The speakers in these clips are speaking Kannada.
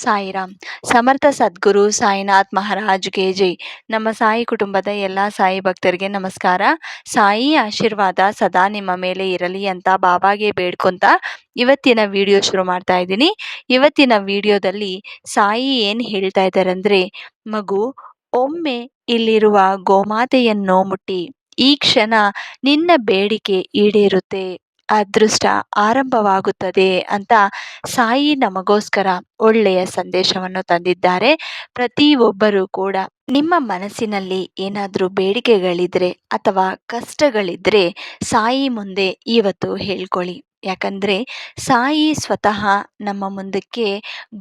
ಸಾಯಿರಾಮ್. ಸಮರ್ಥ ಸದ್ಗುರು ಸಾಯಿನಾಥ್ ಮಹಾರಾಜ್ಗೆ ಜೈ. ನಮ್ಮ ಸಾಯಿ ಕುಟುಂಬದ ಎಲ್ಲ ಸಾಯಿ ಭಕ್ತರಿಗೆ ನಮಸ್ಕಾರ. ಸಾಯಿ ಆಶೀರ್ವಾದ ಸದಾ ನಿಮ್ಮ ಮೇಲೆ ಇರಲಿ ಅಂತ ಬಾಬಾಗೆ ಬೇಡ್ಕೊಂತ ಇವತ್ತಿನ ವಿಡಿಯೋ ಶುರು ಮಾಡ್ತಾ ಇದ್ದೀನಿ. ಇವತ್ತಿನ ವಿಡಿಯೋದಲ್ಲಿ ಸಾಯಿ ಏನು ಹೇಳ್ತಾ ಇದ್ದಾರೆ ಅಂದರೆ, ಮಗು, ಒಮ್ಮೆ ಇಲ್ಲಿರುವ ಗೋಮಾತೆಯನ್ನು ಮುಟ್ಟಿ, ಈ ಕ್ಷಣ ನಿನ್ನ ಬೇಡಿಕೆ ಈಡೇರುತ್ತೆ, ಅದೃಷ್ಟ ಆರಂಭವಾಗುತ್ತದೆ ಅಂತ ಸಾಯಿ ನಮಗೋಸ್ಕರ ಒಳ್ಳೆಯ ಸಂದೇಶವನ್ನು ತಂದಿದ್ದಾರೆ. ಪ್ರತಿಯೊಬ್ಬರೂ ಕೂಡ ನಿಮ್ಮ ಮನಸ್ಸಿನಲ್ಲಿ ಏನಾದರೂ ಬೇಡಿಕೆಗಳಿದ್ರೆ ಅಥವಾ ಕಷ್ಟಗಳಿದ್ರೆ ಸಾಯಿ ಮುಂದೆ ಇವತ್ತು ಹೇಳ್ಕೊಳ್ಳಿ. ಯಾಕಂದ್ರೆ ಸಾಯಿ ಸ್ವತಃ ನಮ್ಮ ಮುಂದಕ್ಕೆ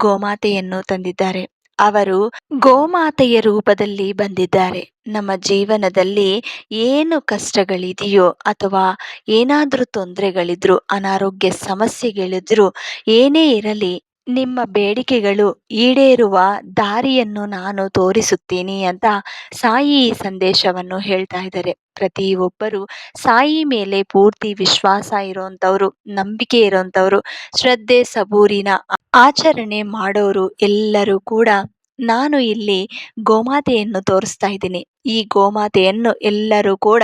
ಗೋಮಾತೆಯನ್ನು ತಂದಿದ್ದಾರೆ. ಅವರು ಗೋಮಾತೆಯ ರೂಪದಲ್ಲಿ ಬಂದಿದ್ದಾರೆ. ನಮ್ಮ ಜೀವನದಲ್ಲಿ ಏನು ಕಷ್ಟಗಳಿದೆಯೋ ಅಥವಾ ಏನಾದರೂ ತೊಂದರೆಗಳಿದ್ರು, ಅನಾರೋಗ್ಯ ಸಮಸ್ಯೆಗಳಿದ್ರು, ಏನೇ ಇರಲಿ, ನಿಮ್ಮ ಬೇಡಿಕೆಗಳು ಈಡೇರುವ ದಾರಿಯನ್ನು ನಾನು ತೋರಿಸುತ್ತೀನಿ ಅಂತ ಸಾಯಿ ಈ ಸಂದೇಶವನ್ನು ಹೇಳ್ತಾ ಇದ್ದಾರೆ. ಪ್ರತಿಯೊಬ್ಬರು ಸಾಯಿ ಮೇಲೆ ಪೂರ್ತಿ ವಿಶ್ವಾಸ ಇರೋಂಥವ್ರು, ನಂಬಿಕೆ ಇರೋಂಥವ್ರು, ಶ್ರದ್ಧೆ ಸಬೂರಿನ ಆಚರಣೆ ಮಾಡೋರು ಎಲ್ಲರೂ ಕೂಡ ನಾನು ಇಲ್ಲಿ ಗೋಮಾತೆಯನ್ನು ತೋರಿಸ್ತಾ ಇದ್ದೀನಿ. ಈ ಗೋಮಾತೆಯನ್ನು ಎಲ್ಲರೂ ಕೂಡ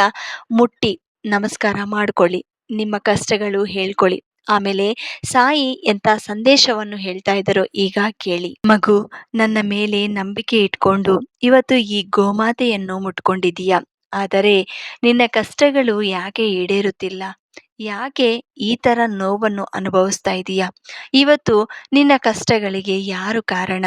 ಮುಟ್ಟಿ ನಮಸ್ಕಾರ ಮಾಡ್ಕೊಳ್ಳಿ, ನಿಮ್ಮ ಕಷ್ಟಗಳು ಹೇಳ್ಕೊಳ್ಳಿ. ಆಮೇಲೆ ಸಾಯಿ ಎಂತ ಸಂದೇಶವನ್ನು ಹೇಳ್ತಾ ಇದ್ದಾರೋ ಈಗ ಕೇಳಿ. ಮಗು, ನನ್ನ ಮೇಲೆ ನಂಬಿಕೆ ಇಟ್ಕೊಂಡು ಇವತ್ತು ಈ ಗೋಮಾತೆಯನ್ನು ಮುಟ್ಕೊಂಡಿದೀಯ. ಆದರೆ ನಿನ್ನ ಕಷ್ಟಗಳು ಯಾಕೆ ಈಡೇರುತ್ತಿಲ್ಲ? ಯಾಕೆ ಈ ತರ ನೋವನ್ನು ಅನುಭವಿಸ್ತಾ ಇದೀಯಾ? ಇವತ್ತು ನಿನ್ನ ಕಷ್ಟಗಳಿಗೆ ಯಾರು ಕಾರಣ?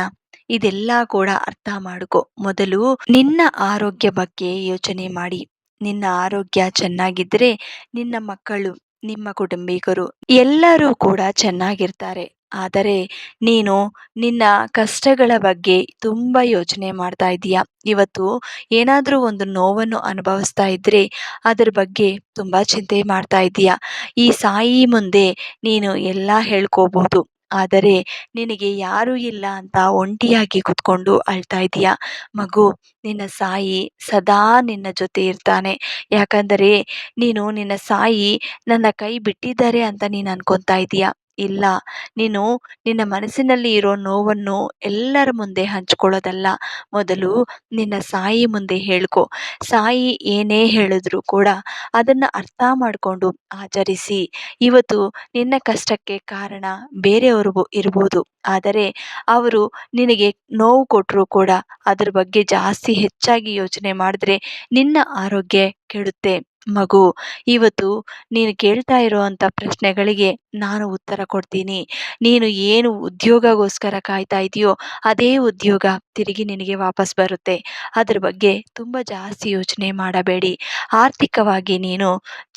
ಇದೆಲ್ಲ ಕೂಡ ಅರ್ಥ ಮಾಡ್ಕೊ. ಮೊದಲು ನಿನ್ನ ಆರೋಗ್ಯ ಬಗ್ಗೆ ಯೋಚನೆ ಮಾಡಿ. ನಿನ್ನ ಆರೋಗ್ಯ ಚೆನ್ನಾಗಿದ್ರೆ ನಿನ್ನ ಮಕ್ಕಳು, ನಿಮ್ಮ ಕುಟುಂಬಿಕರು ಎಲ್ಲರೂ ಕೂಡ ಚೆನ್ನಾಗಿರ್ತಾರೆ. ಆದರೆ ನೀನು ನಿನ್ನ ಕಷ್ಟಗಳ ಬಗ್ಗೆ ತುಂಬ ಯೋಚನೆ ಮಾಡ್ತಾ ಇದೀಯ. ಇವತ್ತು ಏನಾದರೂ ಒಂದು ನೋವನ್ನು ಅನುಭವಿಸ್ತಾ ಇದ್ರೆ ಅದ್ರ ಬಗ್ಗೆ ತುಂಬ ಚಿಂತೆ ಮಾಡ್ತಾ ಇದೀಯ. ಈ ಸಾಯಿ ಮುಂದೆ ನೀನು ಎಲ್ಲ ಹೇಳ್ಕೋಬಹುದು. ಆದರೆ ನಿನಗೆ ಯಾರೂ ಇಲ್ಲ ಅಂತ ಒಂಟಿಯಾಗಿ ಕುತ್ಕೊಂಡು ಅಳ್ತಾ ಇದೀಯ. ಮಗು, ನಿನ್ನ ಸಾಯಿ ಸದಾ ನಿನ್ನ ಜೊತೆ ಇರ್ತಾನೆ. ಯಾಕಂದರೆ ನೀನು ನಿನ್ನ ಸಾಯಿ ನನ್ನ ಕೈ ಬಿಟ್ಟಿದ್ದಾರೆ ಅಂತ ನೀನು ಅನ್ಕೊತಾ ಇದೀಯ. ಇಲ್ಲ, ನೀನು ನಿನ್ನ ಮನಸ್ಸಿನಲ್ಲಿ ಇರೋ ನೋವನ್ನು ಎಲ್ಲರ ಮುಂದೆ ಹಂಚ್ಕೊಳ್ಳೋದಲ್ಲ. ಮೊದಲು ನಿನ್ನ ಸಾಯಿ ಮುಂದೆ ಹೇಳ್ಕೊ. ಸಾಯಿ ಏನೇ ಹೇಳಿದ್ರು ಕೂಡ ಅದನ್ನು ಅರ್ಥ ಮಾಡಿಕೊಂಡು ಆಚರಿಸಿ. ಇವತ್ತು ನಿನ್ನ ಕಷ್ಟಕ್ಕೆ ಕಾರಣ ಬೇರೆಯವ್ರಿಗೂ ಇರ್ಬೋದು, ಆದರೆ ಅವರು ನಿನಗೆ ನೋವು ಕೊಟ್ಟರು ಕೂಡ ಅದ್ರ ಬಗ್ಗೆ ಜಾಸ್ತಿ ಹೆಚ್ಚಾಗಿ ಯೋಚನೆ ಮಾಡಿದ್ರೆ ನಿನ್ನ ಆರೋಗ್ಯ ಕೆಡುತ್ತೆ. ಮಗು, ಇವತ್ತು ನೀನು ಕೇಳ್ತಾ ಇರುವಂಥ ಪ್ರಶ್ನೆಗಳಿಗೆ ನಾನು ಉತ್ತರ ಕೊಡ್ತೀನಿ. ನೀನು ಏನು ಉದ್ಯೋಗಗೋಸ್ಕರ ಕಾಯ್ತಾ ಇದೆಯೋ ಅದೇ ಉದ್ಯೋಗ ತಿರುಗಿ ನಿನಗೆ ವಾಪಸ್ ಬರುತ್ತೆ. ಅದ್ರ ಬಗ್ಗೆ ತುಂಬ ಜಾಸ್ತಿ ಯೋಚನೆ ಮಾಡಬೇಡಿ. ಆರ್ಥಿಕವಾಗಿ ನೀನು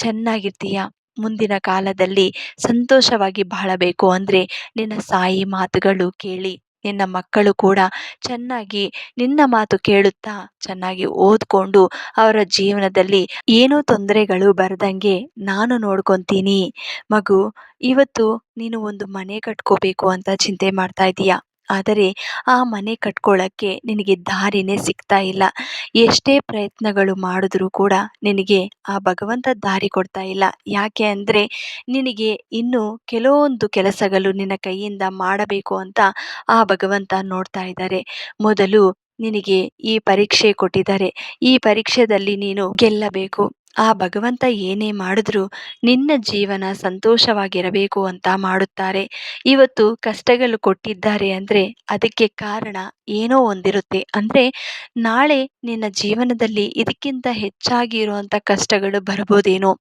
ಚೆನ್ನಾಗಿರ್ತೀಯ. ಮುಂದಿನ ಕಾಲದಲ್ಲಿ ಸಂತೋಷವಾಗಿ ಬಾಳಬೇಕು ಅಂದರೆ ನಿನ್ನ ಸಾಯಿ ಮಾತುಗಳು ಕೇಳಿ. ನಿನ್ನ ಮಕ್ಕಳು ಕೂಡ ಚೆನ್ನಾಗಿ ನಿನ್ನ ಮಾತು ಕೇಳುತ್ತಾ ಚೆನ್ನಾಗಿ ಓದ್ಕೊಂಡು ಅವರ ಜೀವನದಲ್ಲಿ ಏನೂ ತೊಂದರೆಗಳು ಬರದಂಗೆ ನಾನು ನೋಡ್ಕೊತೀನಿ. ಮಗು, ಇವತ್ತು ನೀನು ಒಂದು ಮನೆ ಕಟ್ಕೋಬೇಕು ಅಂತ ಚಿಂತೆ ಮಾಡ್ತಾ ಇದೀಯ. ಆದರೆ ಆ ಮನೆ ಕಟ್ಕೊಳ್ಳೋಕ್ಕೆ ನಿನಗೆ ದಾರಿನೇ ಸಿಗ್ತಾ ಇಲ್ಲ. ಎಷ್ಟೇ ಪ್ರಯತ್ನಗಳು ಮಾಡಿದ್ರೂ ಕೂಡ ನಿನಗೆ ಆ ಭಗವಂತ ದಾರಿ ಕೊಡ್ತಾ ಇಲ್ಲ. ಯಾಕೆ ಅಂದರೆ ನಿನಗೆ ಇನ್ನೂ ಕೆಲವೊಂದು ಕೆಲಸಗಳು ನಿನ್ನ ಕೈಯಿಂದ ಮಾಡಬೇಕು ಅಂತ ಆ ಭಗವಂತ ನೋಡ್ತಾ ಇದ್ದಾರೆ. ಮೊದಲು ನಿನಗೆ ಈ ಪರೀಕ್ಷೆ ಕೊಟ್ಟಿದ್ದಾರೆ. ಈ ಪರೀಕ್ಷೆಯಲ್ಲಿ ನೀನು ಗೆಲ್ಲಬೇಕು. ಆ ಭಗವಂತ ಏನೇ ಮಾಡಿದ್ರು ನಿನ್ನ ಜೀವನ ಸಂತೋಷವಾಗಿರಬೇಕು ಅಂತ ಮಾಡುತ್ತಾರೆ. ಇವತ್ತು ಕಷ್ಟಗಳು ಕೊಟ್ಟಿದ್ದಾರೆ ಅಂದರೆ ಅದಕ್ಕೆ ಕಾರಣ ಏನೋ ಒಂದಿರುತ್ತೆ. ಅಂದರೆ ನಾಳೆ ನಿನ್ನ ಜೀವನದಲ್ಲಿ ಇದಕ್ಕಿಂತ ಹೆಚ್ಚಾಗಿ ಇರುವಂಥ ಕಷ್ಟಗಳು ಬರ್ಬೋದೇನೋ.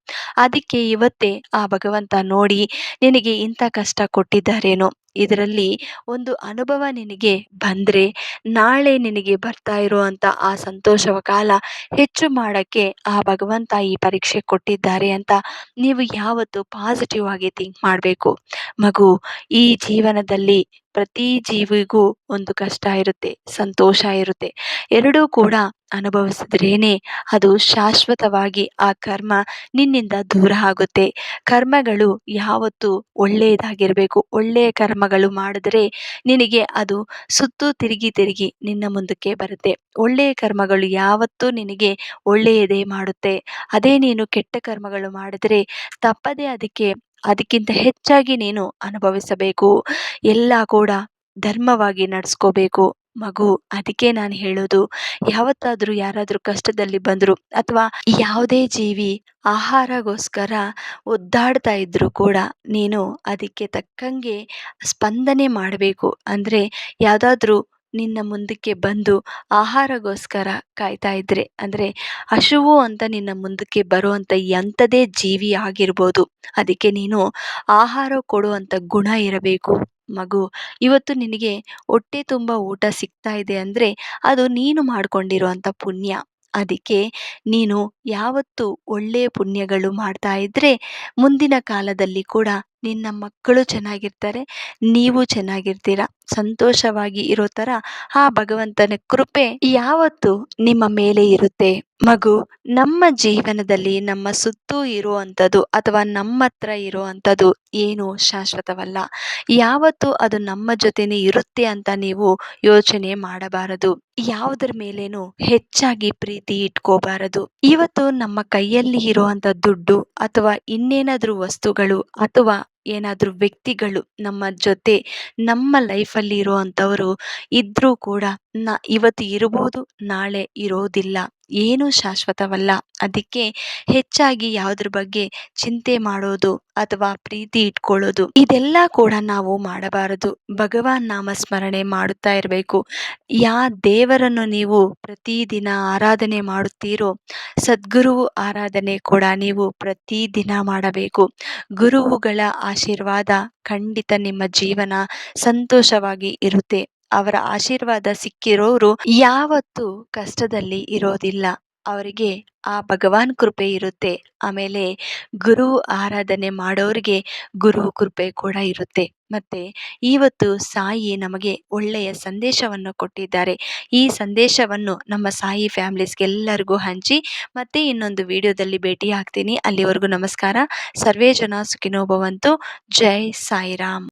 ಅದಕ್ಕೆ ಇವತ್ತೇ ಆ ಭಗವಂತ ನೋಡಿ ನಿನಗೆ ಇಂಥ ಕಷ್ಟ ಕೊಟ್ಟಿದ್ದಾರೇನೋ. ಇದರಲ್ಲಿ ಒಂದು ಅನುಭವ ನಿನಗೆ ಬಂದರೆ ನಾಳೆ ನಿನಗೆ ಬರ್ತಾ ಇರುವಂಥ ಆ ಸಂತೋಷವ ಕಾಲ ಹೆಚ್ಚು ಮಾಡೋಕ್ಕೆ ಆ ಭಗವಂತ ಈ ಪರೀಕ್ಷೆ ಕೊಟ್ಟಿದ್ದಾರೆ ಅಂತ ನೀವು ಯಾವತ್ತು ಪಾಸಿಟಿವ್ ಆಗಿ ಥಿಂಕ್ ಮಾಡಬೇಕು. ಮಗು, ಈ ಜೀವನದಲ್ಲಿ ಪ್ರತಿ ಜೀವಿಗೂ ಒಂದು ಕಷ್ಟ ಇರುತ್ತೆ, ಸಂತೋಷ ಇರುತ್ತೆ. ಎರಡೂ ಕೂಡ ಅನುಭವಿಸಿದ್ರೇನೆ ಅದು ಶಾಶ್ವತವಾಗಿ ಆ ಕರ್ಮ ನಿನ್ನಿಂದ ದೂರ ಆಗುತ್ತೆ. ಕರ್ಮಗಳು ಯಾವತ್ತೂ ಒಳ್ಳೆಯದಾಗಿರಬೇಕು. ಒಳ್ಳೆಯ ಕರ್ಮಗಳು ಮಾಡಿದ್ರೆ ನಿನಗೆ ಅದು ಸುತ್ತು ತಿರುಗಿ ತಿರುಗಿ ನಿನ್ನ ಮುಂದಕ್ಕೆ ಬರುತ್ತೆ. ಒಳ್ಳೆಯ ಕರ್ಮಗಳು ಯಾವತ್ತೂ ನಿನಗೆ ಒಳ್ಳೆಯದೇ ಮಾಡುತ್ತೆ. ಅದೇ ನೀನು ಕೆಟ್ಟ ಕರ್ಮಗಳು ಮಾಡಿದ್ರೆ ತಪ್ಪದೇ ಅದಕ್ಕಿಂತ ಹೆಚ್ಚಾಗಿ ನೀನು ಅನುಭವಿಸಬೇಕು. ಎಲ್ಲ ಕೂಡ ಧರ್ಮವಾಗಿ ನಡ್ಸ್ಕೋಬೇಕು ಮಗು. ಅದಕ್ಕೆ ನಾನು ಹೇಳೋದು, ಯಾವತ್ತಾದರೂ ಯಾರಾದರೂ ಕಷ್ಟದಲ್ಲಿ ಬಂದರು ಅಥವಾ ಯಾವುದೇ ಜೀವಿ ಆಹಾರಗೋಸ್ಕರ ಒದ್ದಾಡ್ತಾ ಇದ್ರೂ ಕೂಡ ನೀನು ಅದಕ್ಕೆ ತಕ್ಕಂಗೆ ಸ್ಪಂದನೆ ಮಾಡಬೇಕು. ಅಂದರೆ ಯಾವುದಾದ್ರೂ ನಿನ್ನ ಮುಂದಕ್ಕೆ ಬಂದು ಆಹಾರಗೋಸ್ಕರ ಕಾಯ್ತಾ ಇದ್ರೆ, ಅಂದರೆ ಹಸಿವು ಅಂತ ನಿನ್ನ ಮುಂದಕ್ಕೆ ಬರುವಂಥ ಎಂಥದೇ ಜೀವಿ ಆಗಿರ್ಬೋದು, ಅದಕ್ಕೆ ನೀನು ಆಹಾರ ಕೊಡುವಂಥ ಗುಣ ಇರಬೇಕು ಮಗು. ಇವತ್ತು ನಿನಗೆ ಹೊಟ್ಟೆ ತುಂಬ ಊಟ ಸಿಗ್ತಾ ಇದೆ ಅಂದರೆ ಅದು ನೀನು ಮಾಡಿಕೊಂಡಿರುವಂಥ ಪುಣ್ಯ. ಅದಕ್ಕೆ ನೀನು ಯಾವತ್ತು ಒಳ್ಳೆಯ ಪುಣ್ಯಗಳು ಮಾಡ್ತಾ ಇದ್ರೆ ಮುಂದಿನ ಕಾಲದಲ್ಲಿ ಕೂಡ ನಿನ್ನ ಮಕ್ಕಳು ಚೆನ್ನಾಗಿರ್ತಾರೆ, ನೀವು ಚೆನ್ನಾಗಿರ್ತೀರ. ಸಂತೋಷವಾಗಿ ಇರೋ ಥರ ಆ ಭಗವಂತನ ಕೃಪೆ ಯಾವತ್ತು ನಿಮ್ಮ ಮೇಲೆ ಇರುತ್ತೆ ಮಗು. ನಮ್ಮ ಜೀವನದಲ್ಲಿ ನಮ್ಮ ಸುತ್ತೂ ಇರುವಂಥದ್ದು ಅಥವಾ ನಮ್ಮ ಹತ್ರ ಇರುವಂಥದ್ದು ಏನು ಶಾಶ್ವತವಲ್ಲ. ಯಾವತ್ತು ಅದು ನಮ್ಮ ಜೊತೆನೇ ಇರುತ್ತೆ ಅಂತ ನೀವು ಯೋಚನೆ ಮಾಡಬಾರದು. ಯಾವುದರ ಮೇಲೇನು ಹೆಚ್ಚಾಗಿ ಪ್ರೀತಿ ಇಟ್ಕೋಬಾರದು. ಇವತ್ತು ನಮ್ಮ ಕೈಯಲ್ಲಿ ಇರುವಂಥ ದುಡ್ಡು ಅಥವಾ ಇನ್ನೇನಾದ್ರೂ ವಸ್ತುಗಳು ಅಥವಾ ಏನಾದ್ರೂ ವ್ಯಕ್ತಿಗಳು ನಮ್ಮ ಜೊತೆ ನಮ್ಮ ಲೈಫಲ್ಲಿ ಇರುವಂಥವರು ಇದ್ರೂ ಕೂಡ ಇವತ್ತು ಇರ್ಬೋದು, ನಾಳೆ ಇರೋದಿಲ್ಲ. ಏನೂ ಶಾಶ್ವತವಲ್ಲ. ಅದಕ್ಕೆ ಹೆಚ್ಚಾಗಿ ಯಾವುದ್ರ ಬಗ್ಗೆ ಚಿಂತೆ ಮಾಡೋದು ಅಥವಾ ಪ್ರೀತಿ ಇಟ್ಕೊಳ್ಳೋದು ಇದೆಲ್ಲ ಕೂಡ ನಾವು ಮಾಡಬಾರದು. ಭಗವಾನ್ ನಾಮಸ್ಮರಣೆ ಮಾಡುತ್ತಾ ಇರಬೇಕು. ದೇವರನ್ನು ನೀವು ಪ್ರತಿದಿನ ಆರಾಧನೆ ಮಾಡುತ್ತೀರೋ, ಸದ್ಗುರು ಆರಾಧನೆ ಕೂಡ ನೀವು ಪ್ರತಿದಿನ ಮಾಡಬೇಕು. ಗುರುವುಗಳ ಆಶೀರ್ವಾದ ಖಂಡಿತ ನಿಮ್ಮ ಜೀವನ ಸಂತೋಷವಾಗಿ ಇರುತ್ತೆ. ಅವರ ಆಶೀರ್ವಾದ ಸಿಕ್ಕಿರೋರು ಯಾವತ್ತೂ ಕಷ್ಟದಲ್ಲಿ ಇರೋದಿಲ್ಲ. ಅವರಿಗೆ ಆ ಭಗವಾನ್ ಕೃಪೆ ಇರುತ್ತೆ. ಆಮೇಲೆ ಗುರು ಆರಾಧನೆ ಮಾಡೋರಿಗೆ ಗುರು ಕೃಪೆ ಕೂಡ ಇರುತ್ತೆ. ಮತ್ತೆ ಇವತ್ತು ಸಾಯಿ ನಮಗೆ ಒಳ್ಳೆಯ ಸಂದೇಶವನ್ನು ಕೊಟ್ಟಿದ್ದಾರೆ. ಈ ಸಂದೇಶವನ್ನು ನಮ್ಮ ಸಾಯಿ ಫ್ಯಾಮಿಲೀಸ್ಗೆಲ್ಲರಿಗೂ ಹಂಚಿ ಮತ್ತೆ ಇನ್ನೊಂದು ವಿಡಿಯೋದಲ್ಲಿ ಭೇಟಿ ಆಗ್ತೀನಿ. ಅಲ್ಲಿವರೆಗೂ ನಮಸ್ಕಾರ. ಸರ್ವೇ ಜನ ಸುಖಿನೋ ಭವಂತು. ಜೈ ಸಾಯಿರಾಮ್.